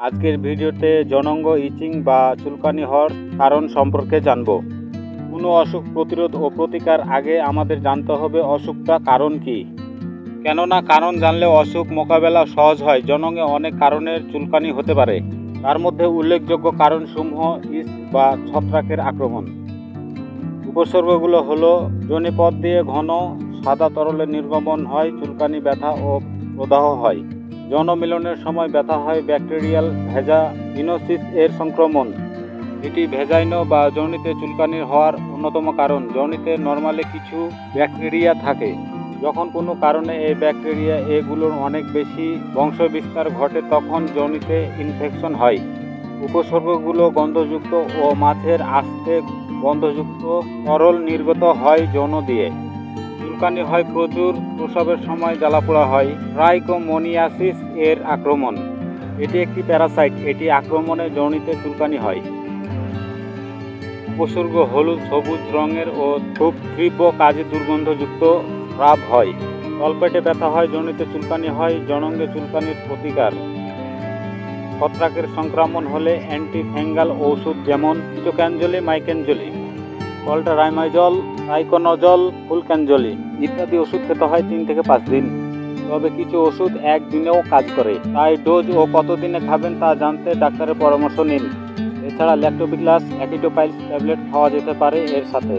আজকের ভিডিওতে জনঙ্গ ইচিং বা চুলকানি হওয়ার কারণ সম্পর্কে জানব। কোনো অসুখ প্রতিরোধ ও প্রতিকার আগে আমাদের জানতে হবে অসুখটা কারণ কি। কেননা কারণ জানলে অসুখ মোকাবেলা সহজ হয়। জনঙ্গে অনেক কারণের চুলকানি হতে পারে, তার মধ্যে উল্লেখযোগ্য কারণসমূহ ইস্ট বা ছত্রাকের আক্রমণ। উপসর্গগুলো হলো যোনিপথ দিয়ে ঘন সাদা তরলের নির্গমন হয়, চুলকানি, ব্যথা ও প্রদাহ হয়। যৌন মিলনের সময় ব্যথা হয়, ব্যাকটেরিয়াল ভ্যাজাইনোসিস এর সংক্রমণ। এটি ভ্যাজাইনো বা যৌনিতে চুলকানির হওয়ার অন্যতম কারণ। যৌনিতে নরমালে কিছু ব্যাকটেরিয়া থাকে, যখন কোনো কারণে এই ব্যাকটেরিয়া এগুলোর অনেক বেশি বংশবিস্তার ঘটে তখন যৌনিতে ইনফেকশন হয়। উপসর্গগুলো গন্ধযুক্ত ও মাছের আস্তে গন্ধযুক্ত তরল নির্গত হয় যৌন দিয়ে। চুলকানি হয় প্রচুর, প্রসবের সময় জ্বালাপোড়া হয়। ট্রাইকোমোনিয়াসিস এর আক্রমণ, এটি একটি প্যারাসাইট, এটি আক্রমণে যৌনিতে চুলকানি হয়। উপসর্গ হলুদ সবুজ রঙের ও খুব তীব্র কাজে দুর্গন্ধযুক্ত স্রাব হয়। তলপেটে ব্যথা হয়, যৌনিতে চুলকানি হয়। জনঙ্গে চুলকানির প্রতিকার: ছত্রাকের সংক্রমণ হলে অ্যান্টিফ্যাঙ্গাল ঔষধ যেমন ইটোক্যানজলি, মাইকেনজলি, কল্টারাইমাজল, টাইকোনজল, ফুলক্যানজলি ইত্যাদি ওষুধ খেতে হয় 3 থেকে 5 দিন। তবে কিছু ওষুধ একদিনেও কাজ করে, তাই ডোজ ও কতদিনে খাবেন তা জানতে ডাক্তারের পরামর্শ নিন। এছাড়া ল্যাক্টোবিগ্লাস, অ্যাকিটোপাইলস ট্যাবলেট খাওয়া যেতে পারে এর সাথে।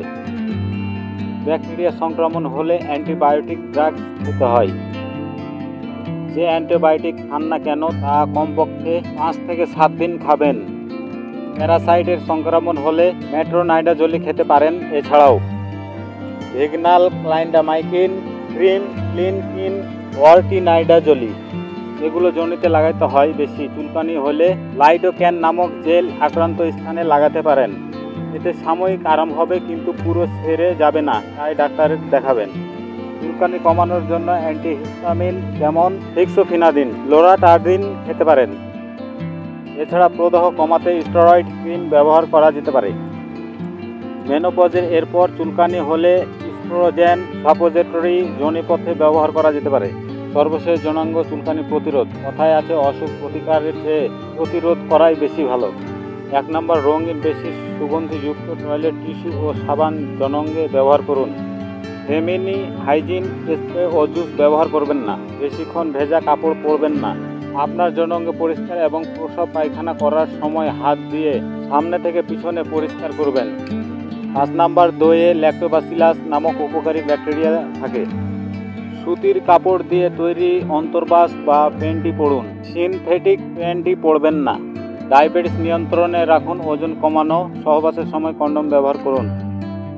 ব্যাকটেরিয়া সংক্রমণ হলে অ্যান্টিবায়োটিক ড্রাগস খেতে হয়। যে অ্যান্টিবায়োটিক খান না কেন তা কমপক্ষে 5 থেকে 7 দিন খাবেন। প্যারাসাইটের সংক্রমণ হলে মেট্রোনাইডাজোলি খেতে পারেন। এছাড়াও ভেগনাল ক্লাইন্ডামাইকিন, ক্রিম, ক্লিনকিন, ওয়ার্টিনাইডাজোলি এগুলো যৌনিতে লাগাতে হয় বেশি। চুলকানি হলে লাইডোক্যান নামক জেল আক্রান্ত স্থানে লাগাতে পারেন। এতে সাময়িক আরাম হবে কিন্তু পুরো সেরে যাবে না, তাই ডাক্তারের দেখাবেন। চুলকানি কমানোর জন্য অ্যান্টিহিস্টামিন যেমন ফিক্সোফিনাডিন, লোরাটার্জিন খেতে পারেন। এছাড়া প্রদাহ কমাতে স্টেরয়েড ক্রিম ব্যবহার করা যেতে পারে। মেনোপজের এরপর চুলকানি হলে ইস্ট্রোজেন সাপোজিটরি যোনিপথে ব্যবহার করা যেতে পারে। সর্বশেষ জনাঙ্গ চুলকানি প্রতিরোধ। কথায় আছে অসুখ প্রতিকারের চেয়ে প্রতিরোধ করাই বেশি ভালো। 1 নম্বর, রঙিন বেশি সুগন্ধিযুক্ত টয়লেট টিস্যু ও সাবান জনঙ্গে ব্যবহার করুন। ফেমিনি হাইজিন স্প্রে ও জুস ব্যবহার করবেন না। বেশিক্ষণ ভেজা কাপড় পরবেন না। আপনার জনঙ্গে পরিষ্কার এবং প্রস্রাব পায়খানা করার সময় হাত দিয়ে সামনে থেকে পিছনে পরিষ্কার করবেন। 5 নম্বর, দইয়ে ল্যাক্টোবাসিলাস নামক উপকারী ব্যাকটেরিয়া থাকে। সুতির কাপড় দিয়ে তৈরি অন্তর্বাস বা প্যান্টি পরুন। সিনথেটিক প্যান্টি পরবেন না। ডায়াবেটিস নিয়ন্ত্রণে রাখুন। ওজন কমানো, সহবাসের সময় কন্ডোম ব্যবহার করুন।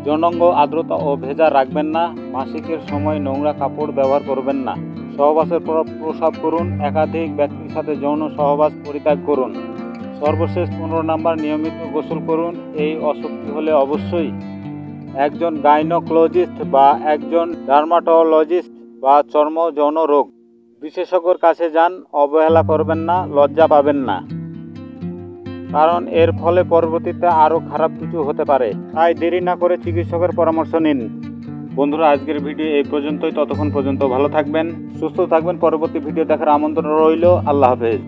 জনঙ্গ আর্দ্রতা ও ভেজা রাখবেন না। মাসিকের সময় নোংরা কাপড় ব্যবহার করবেন না। সহবাসের পর প্রস্রাব করুন। একাধিক ব্যক্তির সাথে যৌন সহবাস পরিত্যাগ করুন। সর্বশেষ 15 নম্বর, নিয়মিত গোসল করুন। এই অসুখটি হলে অবশ্যই একজন গাইনোকোলজিস্ট বা একজন ডার্মাটোলজিস্ট বা চর্ম যৌন রোগ বিশেষজ্ঞর কাছে যান। অবহেলা করবেন না, লজ্জা পাবেন না, কারণ এর ফলে পরবর্তীতে আরও খারাপ কিছু হতে পারে। তাই দেরি না করে চিকিৎসকের পরামর্শ নিন। বন্ধুরা, আজকের ভিডিও এই পর্যন্তই। ততক্ষণ পর্যন্ত ভালো থাকবেন, সুস্থ থাকবেন। পরবর্তী ভিডিও দেখার আমন্ত্রণ রইল। আল্লাহ হাফেজ।